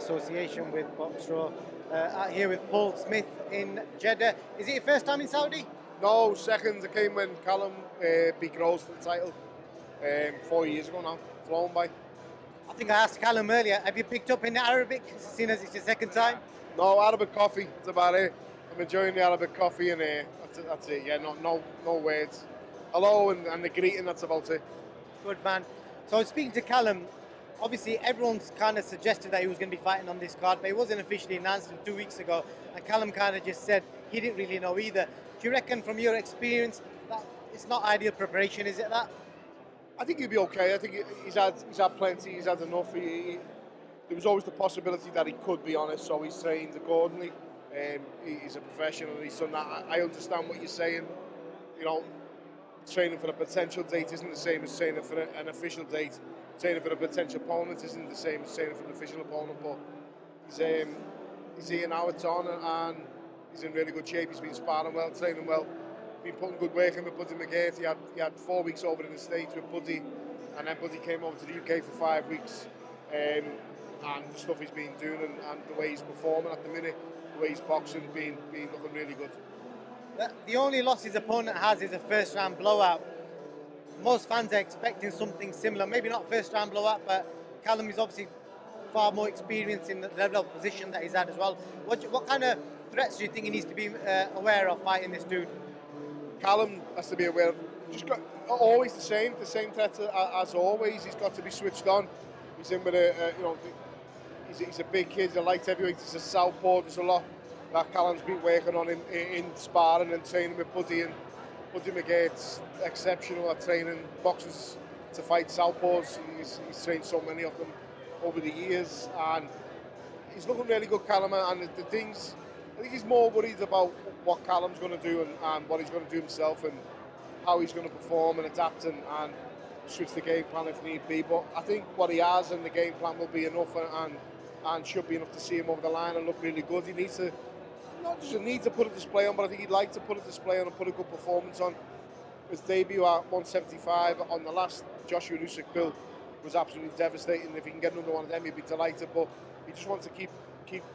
association with Boxro. Out here with Paul Smith in Jeddah. Is it your first time in Saudi? No, second. I came when Callum beat Rose for the title 4 years ago now. Flown by. I think I asked Callum earlier, have you picked up any Arabic, seeing as it's your second time? No, Arabic coffee. That's about it. I'm enjoying the Arabic coffee and that's it. Yeah, no words. Hello and the greeting. That's about it. Good man. So speaking to Callum, obviously everyone's kind of suggested that he was going to be fighting on this card, but it wasn't officially announced until 2 weeks ago, and Callum kind of just said he didn't really know either. Do you reckon, from your experience, that it's not ideal preparation, is it that? I think he'll be okay. I think he's had plenty. He's had enough. There was always the possibility that he could be honest, so he's trained accordingly. He's a professional. He's done that. I understand what you're saying. You know, training for a potential date isn't the same as training for an official date. Training for a potential opponent isn't the same as training for an official opponent. But he's here now at Ton and he's in really good shape. He's been sparring well, training well. Been putting good work in with Buddy McGeert. He had 4 weeks over in the States with Buddy, and then Buddy came over to the UK for 5 weeks. And the stuff he's been doing and the way he's performing at the minute, the way he's boxing, been looking really good. The only loss his opponent has is a first round blowout. Most fans are expecting something similar, maybe not first round blowout, but Callum is obviously far more experienced in the level of position that he's at as well. What kind of threats do you think he needs to be aware of fighting this dude? Callum has to be aware of just got always the same threat as always. He's got to be switched on. He's in with he's a big kid, he's a light heavyweight, he's a southpaw. There's a lot that Callum's been working on in sparring and training with Buddy, and Buddy McGeert's exceptional at training boxers to fight southpaws. He's trained so many of them over the years, and he's looking really good, Callum. And the things, I think he's more worried about what Callum's going to do and what he's going to do himself and how he's going to perform and adapt and switch the game plan if need be. But I think what he has and the game plan will be enough and should be enough to see him over the line and look really good. He needs to, not just need to put a display on, but I think he'd like to put a display on and put a good performance on. His debut at 175 on the last Joshua Usyk bill was absolutely devastating. If he can get another one of them, he'd be delighted. But he just wants to keep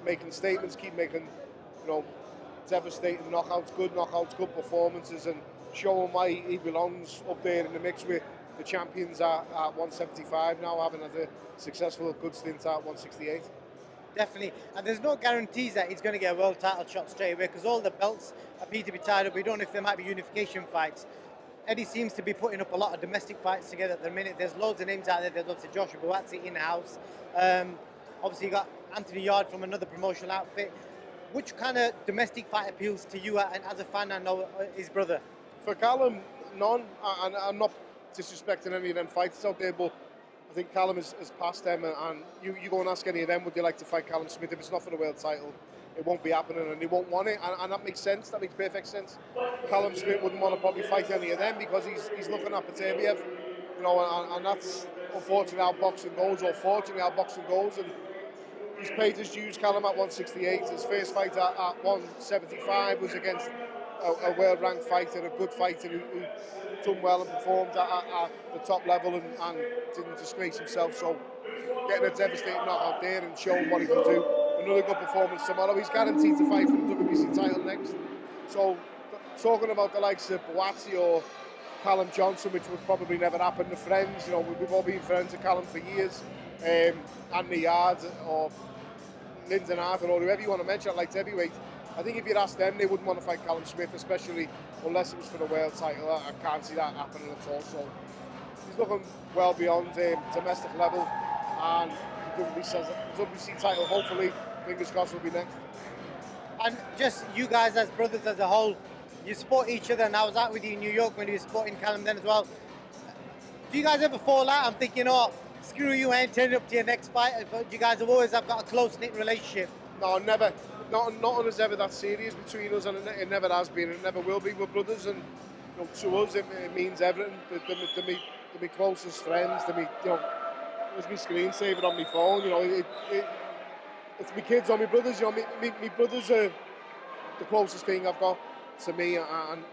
making statements, keep making, devastating knockouts, good performances, and show him why he belongs up there in the mix with the champions at 175 now, having had a successful, good stint at 168. Definitely, and there's no guarantees that he's going to get a world title shot straight away because all the belts appear to be tied up. We don't know if there might be unification fights. Eddie seems to be putting up a lot of domestic fights together at the minute. There's loads of names out there. There's obviously Joshua Buatsi in-house. Obviously you got Anthony Yarde from another promotional outfit. Which kind of domestic fight appeals to you and as a fan and know his brother? For Callum, none. And I'm not disrespecting any of them fighters out there, but I think Callum has passed them, and you go and ask any of them, would they like to fight Callum Smith? If it's not for the world title, it won't be happening, and they won't want it, and that makes sense. That makes perfect sense. Callum Smith wouldn't want to probably fight any of them because he's looking at Pateviev, and that's unfortunately how boxing goes, and he's paid his dues, Callum, at 168. His first fight at 175 was against a world-ranked fighter, a good fighter who done well and performed at the top level and didn't disgrace himself. So getting a devastating knockout there and showing what he can do. Another good performance tomorrow. He's guaranteed to fight for the WBC title next. So talking about the likes of Buatsi or Callum Johnson, which would probably never happen, the friends, we've all been friends of Callum for years, Anthony Yarde or Lyndon Arthur or whoever you want to mention at light heavyweight. I think if you'd asked them, they wouldn't want to fight Callum Smith, especially unless it was for the world title. I can't see that happening at all. So he's looking well beyond domestic level, and the WBC title, hopefully, fingers crossed, will be next. And just you guys as brothers as a whole, you support each other, and I was out with you in New York when you were supporting Callum then as well. Do you guys ever fall out and think, screw you, I ain't turning up to your next fight? But you guys have always got a close-knit relationship. No, never. Nothing is ever that serious between us, and it never has been, and it never will be. We're brothers, and to us it means everything. They're my closest friends. They're it's my screensaver on my phone. It's my kids or my brothers. My brothers are the closest thing I've got to me and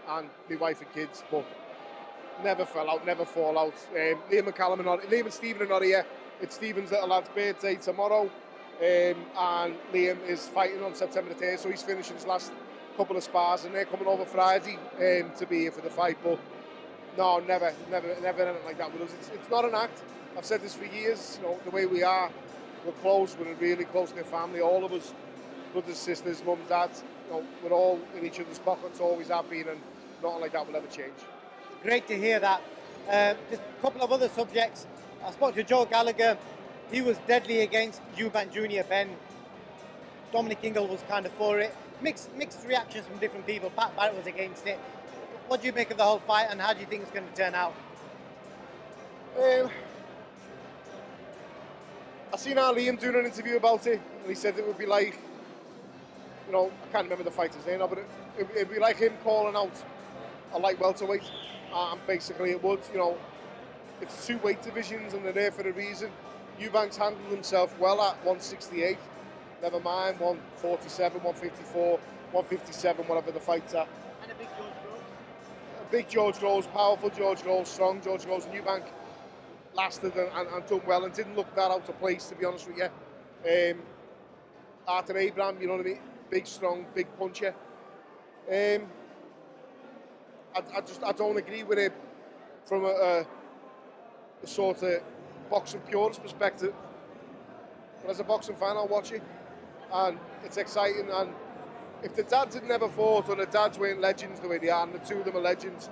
my wife and kids. But never fell out, never fall out. Liam and Stephen are not here. It's Stephen's little lad's birthday tomorrow. and Liam is fighting on September the 3rd, so he's finishing his last couple of spars, and they're coming over Friday to be here for the fight. But no, never anything like that with us. It's not an act. I've said this for years. You know, the way we are, we're close. We're really close to family. All of us, brothers, sisters, mums, dads. You know, we're all in each other's pockets. Always have been, and nothing like that will ever change. Great to hear that. Just a couple of other subjects. I spoke to Joe Gallagher. He was deadly against Eubank Jr. Ben. Dominic Ingle was kind of for it. Mixed reactions from different people. Pat Barrett was against it. What do you make of the whole fight, and how do you think it's going to turn out? I seen Liam doing an interview about it, and he said it would be like, you know, I can't remember the fighter's name now, but it'd be like him calling out a light welterweight, and basically it would, you know, it's two weight divisions and they're there for a reason. Eubank's handled himself well at 168, never mind 147, 154, 157, whatever the fight's at. And a big George Groves. A big George Groves, powerful George Groves, strong George Groves, and Eubank lasted and done well and didn't look that out of place, to be honest with you. Arthur Abraham, you know what I mean? Big, strong, big puncher. I don't agree with it from a sort of boxing purist perspective. But as a boxing fan, I'll watch it, and it's exciting. And if the dads had never fought, or the dads weren't legends the way they are, and the two of them are legends.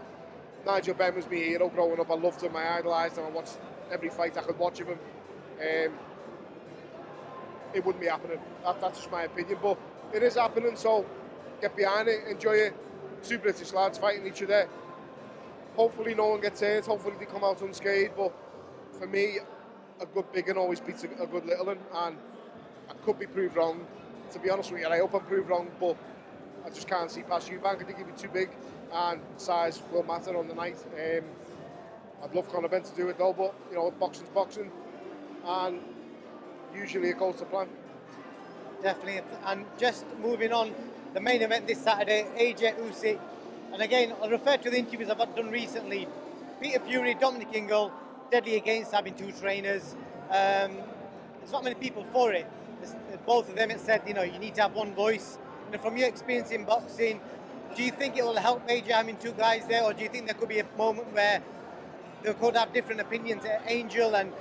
Nigel Benn was my hero growing up. I loved him, I idolised him, I watched every fight I could watch of him. It wouldn't be happening. That's just my opinion, but it is happening, so get behind it, enjoy it. Two British lads fighting each other. Hopefully no one gets hurt, hopefully they come out unscathed, but for me, a good big one always beats a good little one, and I could be proved wrong. To be honest with you, I hope I'm proved wrong, but I just can't see past Eubank. I think he'd be too big, and size will matter on the night. I'd love Conor Benn to do it though, but you know, boxing's boxing, and usually it goes to plan. Definitely. And just moving on, the main event this Saturday, AJ Usyk. And again, I'll refer to the interviews I've done recently. Peter Fury, Dominic Ingle, deadly against having two trainers. There's not many people for it. Both of them have said, you know, you need to have one voice. And from your experience in boxing, do you think it will help AJ having two guys there, or do you think there could be a moment where they could have different opinions? Angel and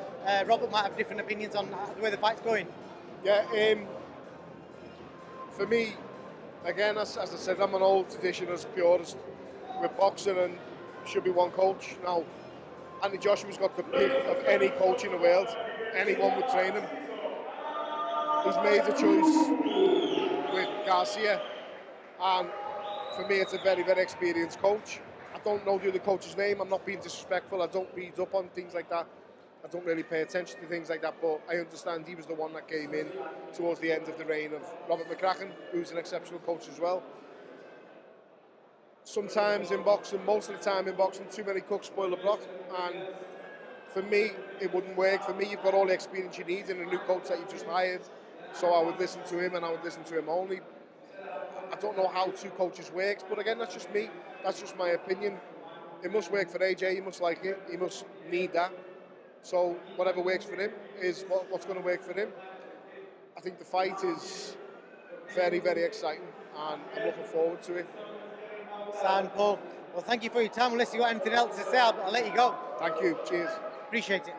Robert might have different opinions on the way the fight's going. Yeah, for me, again, as I said, I'm an old traditionalist, purist with boxing, and should be one coach. Now, Anthony Joshua's got the pick of any coach in the world. Anyone would train him. He's made a choice with Garcia, and for me, it's a very, very experienced coach. I don't know the other coach's name. I'm not being disrespectful. I don't read up on things like that. I don't really pay attention to things like that, but I understand he was the one that came in towards the end of the reign of Robert McCracken, who's an exceptional coach as well. Sometimes in boxing, most of the time in boxing, too many cooks spoil the broth, and for me, it wouldn't work. For me, you've got all the experience you need in a new coach that you just hired, so I would listen to him, and I would listen to him only. I don't know how two coaches works, but again, that's just me. That's just my opinion. It must work for AJ. He must like it. He must need that. So whatever works for him is what's going to work for him. I think the fight is very, very exciting, and I'm looking forward to it. Sound, Paul. Well, thank you for your time. Unless you've got anything else to say, I'll let you go. Thank you. Cheers. Appreciate it.